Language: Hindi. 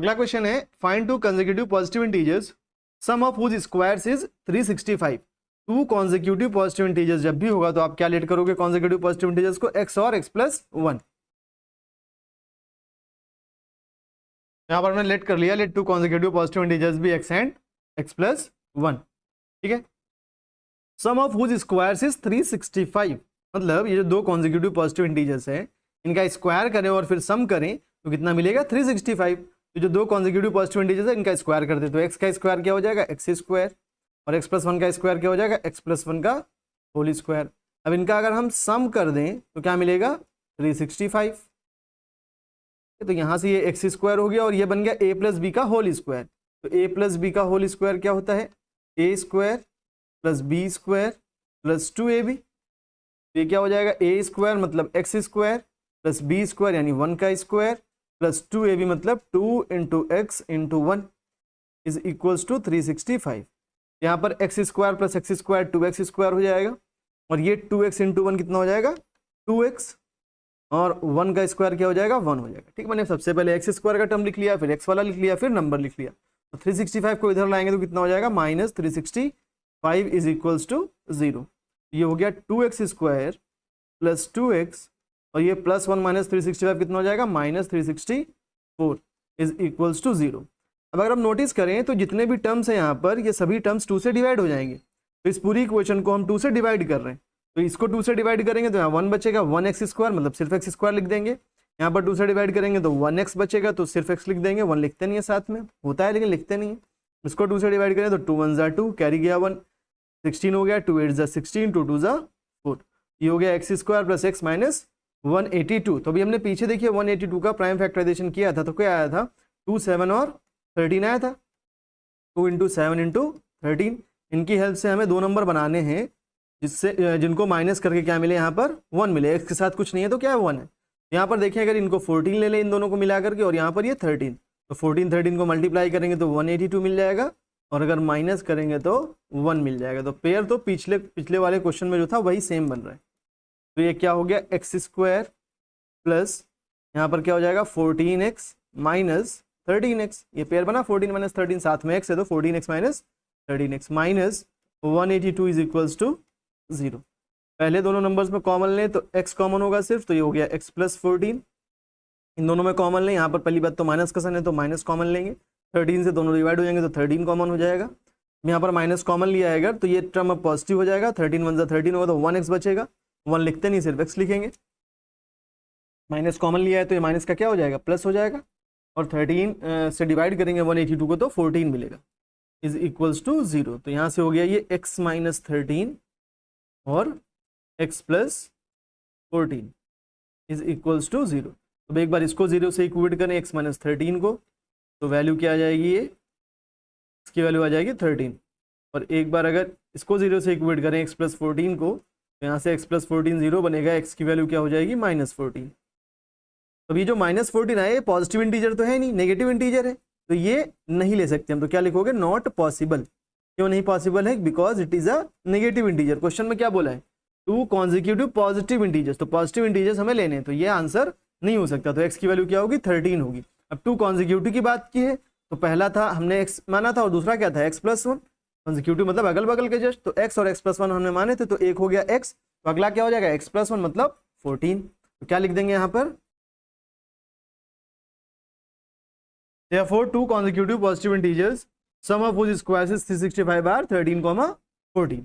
अगला क्वेश्चन है find two consecutive positive integers sum of whose squares is 365। Two consecutive positive integers जब भी होगा तो आप क्या लेट करोगे कॉन्जिक्यूटिव पॉजिटिव इंटीजर्स को x और x+1। यहां पर मैंने लेट कर लिया, let two consecutive positive integers भी x एंड x+1। ठीक है, sum of whose squares is 365, मतलब ये जो दो कॉन्जिक्यूटिव पॉजिटिव इंटीजर्स है इनका स्क्वायर करें और फिर सम करें तो कितना मिलेगा 365। तो जो दो कॉन्जिक्यूटिव पॉजिटिव इंटीजर्स है इनका स्क्वायर कर दे तो x का स्क्वायर क्या हो जाएगा x स्क्वायर और x+1 का स्क्वायर क्या हो जाएगा x+1 का होल स्क्वायर। अब इनका अगर हम सम कर दें तो क्या मिलेगा 365। तो यहाँ से ये x स्क्वायर हो गया और ये बन गया a+b का होल स्क्वायर। तो a+b का होल स्क्वायर क्या होता है a square plus b square plus 2ab। ये क्या हो जाएगा a स्क्वायर मतलब x square plus b square यानी 1 का स्क्वायर प्लस 2ab मतलब 2 into x into 1 is equals to 365। यहाँ पर x square plus x square 2x square हो जाएगा और ये 2x इंटू 1 कितना हो जाएगा 2x और 1 का स्क्वायर क्या हो जाएगा 1 हो जाएगा। ठीक, मैंने सबसे पहले x स्क्वायर का टर्म लिख लिया, फिर x वाला लिख लिया, फिर नंबर लिख लिया। तो 365 को इधर लाएंगे तो कितना हो जाएगा -365 इज इक्वल्स टू 0। ये हो गया 2x स्क्वायर प्लस 2x और ये +1 माइनस 365 कितना हो जाएगा -364 इज इक्वल्स टू 0। अब अगर हम नोटिस करें तो जितने भी टर्म्स हैं यहाँ पर ये सभी टर्म्स 2 से डिवाइड हो जाएंगे। तो इस पूरी इक्वेशन को हम 2 से डिवाइड कर रहे हैं, तो इसको 2 से डिवाइड करेंगे तो यहाँ 1 बचेगा 1x स्क्वायर मतलब सिर्फ x स्क्वायर लिख देंगे। यहाँ पर 2 से डिवाइड करेंगे तो 1x बचेगा तो सिर्फ x लिख देंगे, 1 लिखते नहीं है साथ में, होता है लेकिन लिखते नहीं है। इसको 2 से डिवाइड करें तो 2 1 = 2 कैरी गया 1 16 हो गया 2 8 = 16 2 2 = 4। ये हो गया x square plus x minus 182। तो अभी हमने पीछे देखिए 182 का प्राइम फैक्टराइजेशन किया था तो क्या आया था 2 7 और 13 आया था। 2 इंटू 7 इंटू 13, इनकी हेल्प से हमें दो नंबर बनाने हैं जिससे जिनको माइनस करके क्या मिले यहाँ पर 1 मिले। x के साथ कुछ नहीं है तो क्या है 1 है। यहाँ पर देखिए अगर इनको 14 ले लें इन दोनों को मिला करके और यहाँ पर ये 13, तो 14 13 को मल्टीप्लाई करेंगे तो 182 मिल जाएगा और अगर माइनस करेंगे तो 1 मिल जाएगा। तो पेयर तो पिछले वाले क्वेश्चन में जो था वही सेम बन रहा है। तो ये क्या हो गया x स्क्वायर प्लस यहाँ पर क्या हो जाएगा 14x माइनस 13x। ये पेयर बना 14 माइनस 13 साथ में x है तो 14x minus 13x minus 182 is equals to 0। पहले दोनों नंबर्स में कॉमन लें तो x कॉमन होगा सिर्फ, तो ये हो गया x प्लस 14। इन दोनों में कॉमन लें, यहाँ पर पहली बात तो माइनस का साइन है तो माइनस कॉमन लेंगे, 13 से दोनों डिवाइड हो जाएंगे तो 13 कॉमन हो जाएगा। यहाँ पर माइनस कॉमन लिया है अगर तो ये टर्म अब पॉजिटिव हो जाएगा, 13 1 = 13 होगा तो 1x बचेगा, 1 लिखते नहीं सिर्फ x लिखेंगे। माइनस कॉमन लिया है तो ये माइनस का क्या हो जाएगा प्लस हो जाएगा और 13 से डिवाइड करेंगे 182 को तो 14 मिलेगा इज इक्वल्स टू 0। तो यहाँ से हो गया ये x माइनस 13 और x plus 14 is equals to 0। तो एक बार इसको 0 से इक्वेट करें x माइनस 13 को तो वैल्यू क्या आ जाएगी, ये इसकी वैल्यू आ जाएगी 13। और एक बार अगर इसको 0 से इक्वेट करें x प्लस 14 को तो यहाँ से x प्लस 14 0 बनेगा, x की वैल्यू क्या हो जाएगी -14। तो ये जो -14 आए ये पॉजिटिव इंटीजर तो है नहीं, नेगेटिव इंटीजर है, तो ये नहीं ले सकते हम। तो क्या लिखोगे नॉट पॉसिबल। क्यों नहीं पॉसिबल है, because it is a negative integer. Question में क्या बोला है 2 कॉन्जिक्यूटिव पॉजिटिव इंटीजर्स, तो पॉजिटिव इंटीजर्स हमें लेने हैं तो ये आंसर नहीं हो सकता। तो x की वैल्यू क्या होगी 13 होगी। अब 2 कॉन्जिक्यूटिव की बात की है तो पहला था हमने x माना था और दूसरा क्या था x+1। कॉन्जिक्यूटिव मतलब अगल बगल के जस्ट, तो x और x+1 हमने माने थे तो एक हो गया x, तो अगला क्या हो जाएगा x+1 मतलब 14। तो क्या लिख देंगे यहाँ पर therefore 2 consecutive positive integers sum of whose squares is 365 are 13, 14।